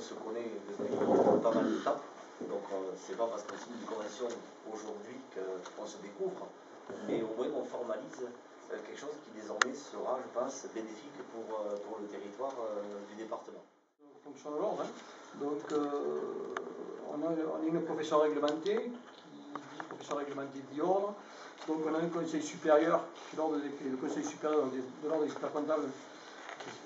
se connaît depuis pas mal de temps. Donc c'est pas parce qu'on signe une convention aujourd'hui qu'on se découvre, mais au moins on formalise quelque chose qui désormais sera, je pense, bénéfique pour le territoire du département. Fonction de l'ordre, hein. Donc on a une profession réglementée, qui dit profession réglementée dit ordre. Donc on a un conseil supérieur, qui est le conseil supérieur de l'ordre des experts comptables,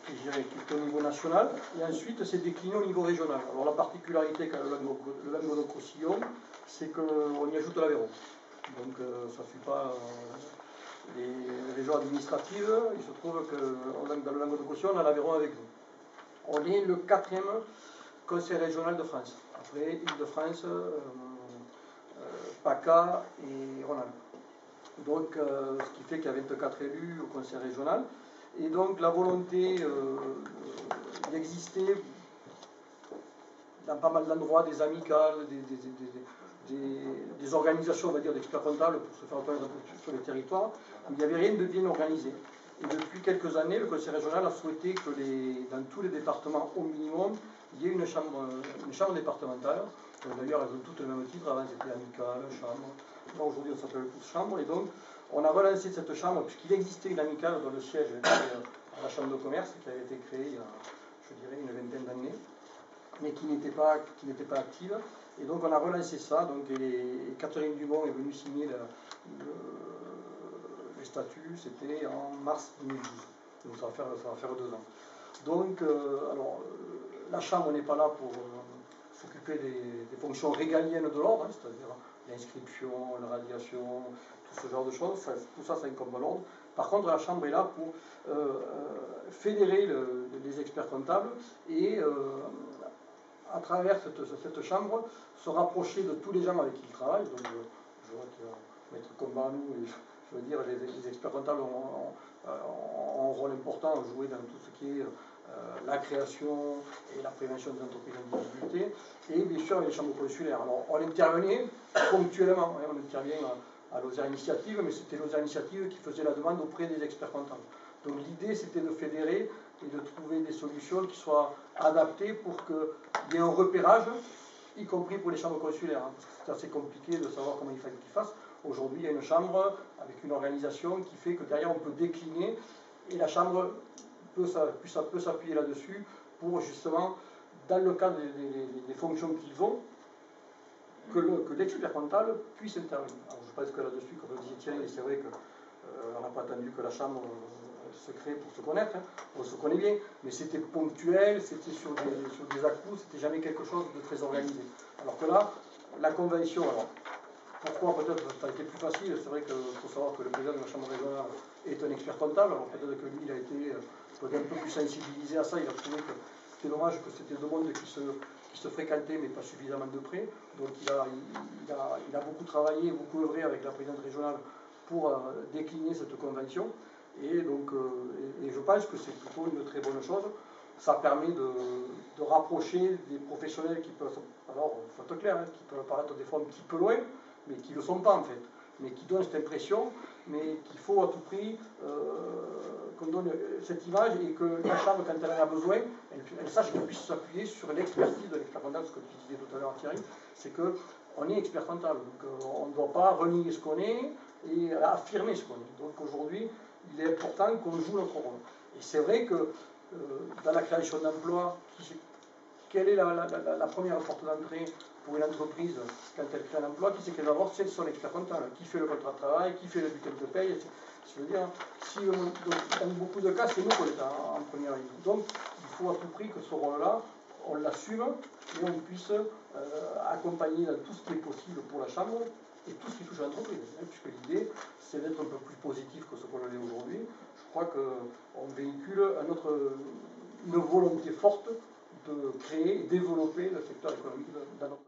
qui est au niveau national, et ensuite c'est décliné au niveau régional. Alors la particularité qu'a le Languedoc-Roussillon, c'est qu'on y ajoute l'Aveyron. Donc ça ne suit pas les régions administratives. Il se trouve que dans le Languedoc-Roussillon, on a l'Aveyron avec nous. On est le 4e conseil régional de France, après Île-de-France, PACA et Rhône-Alpes. Donc, ce qui fait qu'il y a 24 élus au conseil régional. Et donc, la volonté d'exister dans pas mal d'endroits, des amicales, des organisations, on va dire, d'experts comptables pour se faire entendre un peu sur le territoire, il n'y avait rien de bien organisé. Et depuis quelques années, le conseil régional a souhaité que dans tous les départements, au minimum, il y ait une chambre départementale. D'ailleurs, elles ont toutes le même titre. Avant, c'était amicale, chambre. Aujourd'hui, on s'appelle tous chambre. Et donc, on a relancé cette chambre, puisqu'il existait une amicale dont le siège était à la chambre de commerce, qui avait été créée il y a, je dirais, une vingtaine d'années, mais qui n'était pas active. Et donc, on a relancé ça. Donc, Catherine Dumont est venue signer les statuts, c'était en mars 2012. Donc ça va faire 2 ans. Donc, la Chambre n'est pas là pour s'occuper des fonctions régaliennes de l'ordre, hein, c'est-à-dire l'inscription, la radiation, tout ce genre de choses. Tout ça incombe à l'ordre. Par contre, la Chambre est là pour fédérer les experts comptables et, à travers cette Chambre, se rapprocher de tous les gens avec qui ils travaillent. Donc, je vois qu'il y a Maître Combanou et je veux dire, les experts comptables ont un rôle important à jouer dans tout ce qui est la création et la prévention des entreprises en difficulté, et bien sûr les chambres consulaires. Alors on intervenait ponctuellement, hein, on intervient à Lozère Initiative, mais c'était Lozère Initiative qui faisait la demande auprès des experts comptables. Donc l'idée c'était de fédérer et de trouver des solutions qui soient adaptées pour qu'il y ait un repérage, y compris pour les chambres consulaires, hein, parce que c'est assez compliqué de savoir comment il fallait qu'ils fassent. Aujourd'hui, il y a une chambre avec une organisation qui fait que derrière on peut décliner et la chambre peut s'appuyer là-dessus pour justement, dans le cadre des fonctions qu'ils ont, que l'expert comptable puisse intervenir. Alors je pense que là-dessus, comme le disait Thierry, c'est vrai qu'on n'a pas attendu que la chambre se crée pour se connaître, hein. On se connaît bien, mais c'était ponctuel, c'était sur des à-coups, c'était jamais quelque chose de très organisé. Alors que là, la convention, alors, pourquoi peut-être ça a été plus facile, c'est vrai qu'il faut savoir que le président de la Chambre régionale est un expert comptable, alors peut-être que lui il a été un peu plus sensibilisé à ça, il a trouvé que c'était dommage que c'était deux mondes qui se fréquentaient mais pas suffisamment de près, donc il a beaucoup travaillé, beaucoup œuvré avec la présidente régionale pour décliner cette convention, et donc et je pense que c'est plutôt une très bonne chose. Ça permet de rapprocher des professionnels qui peuvent, alors il faut être clair, hein, qui peuvent paraître des fois un petit peu loin, mais qui ne le sont pas en fait, mais qui donnent cette impression, mais qu'il faut à tout prix qu'on donne cette image et que la Chambre, quand elle en a besoin, elle sache qu'elle puisse s'appuyer sur l'expertise de l'expert comptable. Ce que tu disais tout à l'heure, Thierry, c'est qu'on est expert comptable, donc on ne doit pas renier ce qu'on est et affirmer ce qu'on est. Donc aujourd'hui, il est important qu'on joue notre rôle. Et c'est vrai que dans la création d'emplois, quelle est la première porte d'entrée pour une entreprise quand elle crée un emploi? Qui c'est qu'elle va voir? C'est son expert comptable. Qui fait le contrat de travail, qui fait le bulletin de paye. Je veux dire, dans beaucoup de cas, c'est nous qu'on est en première ligne. Donc, il faut à tout prix que ce rôle-là, on l'assume et on puisse accompagner dans tout ce qui est possible pour la Chambre et tout ce qui touche à l'entreprise. Hein, puisque l'idée, c'est d'être un peu plus positif que ce qu'on est aujourd'hui. Je crois qu'on véhicule une volonté forte de créer et développer le secteur économique dans notre